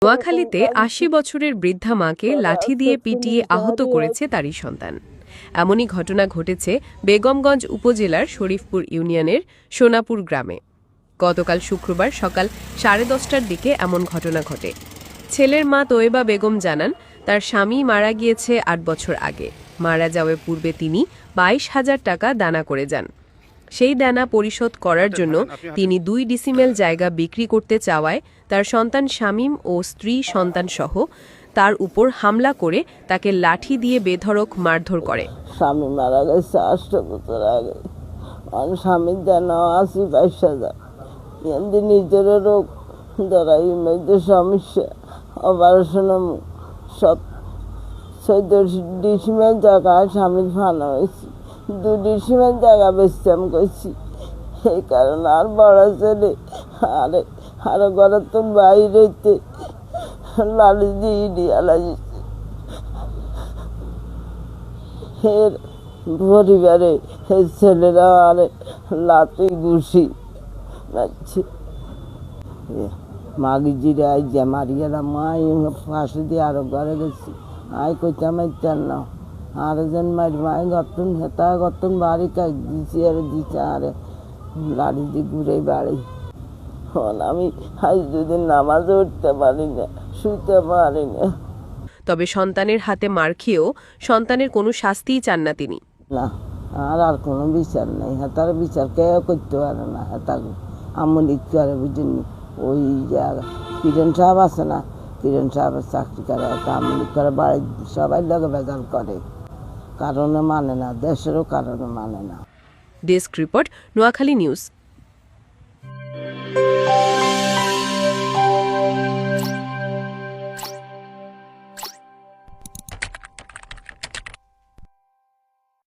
নোয়াখালীতে ৮০ বছরের বৃদ্ধা মাকে লাঠি দিয়ে পিটিয়ে আহত করেছে তারই সন্তান। এমনই ঘটনা ঘটেছে বেগমগঞ্জ উপজেলার শরীফপুর ইউনিয়নের সোনাপুর গ্রামে। গতকাল শুক্রবার সকাল 10:30টার দিকে এমন ঘটনা ঘটে। ছেলের মা তোয়েবা বেগম জানান, তার স্বামী মারা গিয়েছে ৮ বছর আগে। মারা যাওয়ার পূর্বে তিনি 22,000 টাকা দানা করে যান। সেই দানা পরিশোধ করার জন্য তিনি 2 ডিসিমেল জায়গা বিক্রি করতে চাওয়ায় তার সন্তান শামীম ও স্ত্রী সন্তানসহ তার উপর হামলা করে তাকে লাঠি দিয়ে বেধড়ক মারধর করে। স্বামী মারা গেছে 8 বছর আগে। আর স্বামীর দানা 80-22,000। এমনি নিজের রোগ ধরাই মেয়েদের সমস্যা, অপারেশন সব 14 ডিসিমেল জায়গায় স্বামীর ফানা হয়েছে। 2 ডিসিমেল জায়গা বেচতাম করছি। এই কারণে আর বড় ছেলে আরো ঘরের তো বাইরেতে লাড়ি দিয়ে দিয়া লাগিয়েছে। এর পরিবারে ছেলেরা আর লাতি ঘুষি যাচ্ছে। মাগি জিরে আই যে মারিয়ারা মাই ফাঁসি দিয়ে আরো ঘরে গেছি। আই কইতে মাইতার না আর যেন মারি মাই গতন হেতা গতন বাড়ি কাজ দিছি আর দিছে আরে লাড়ি দিয়ে ঘুরে বাড়ি। আমি আজ 2 দিন নামাজে উঠতে পারি না, শুতে পারি না। তবে সন্তানের হাতে মার খেয়েও সন্তানের কোনো শাস্তিই চান না তিনি। না আর কোনো বিচার নেই, হেতার বিচার কেউ করতে পারে না। হেতা আমলি করে বুঝিনি। ওই জায়গা কিরণ সাহেব আছে না, কিরণ সাহেবের চাকরি করে, আমলি করে বাড়ির সবাই লোকে বেজাল করে, কারণে মানে না, দেশেরও কারণে মানে না। Desk report, Noakhali news.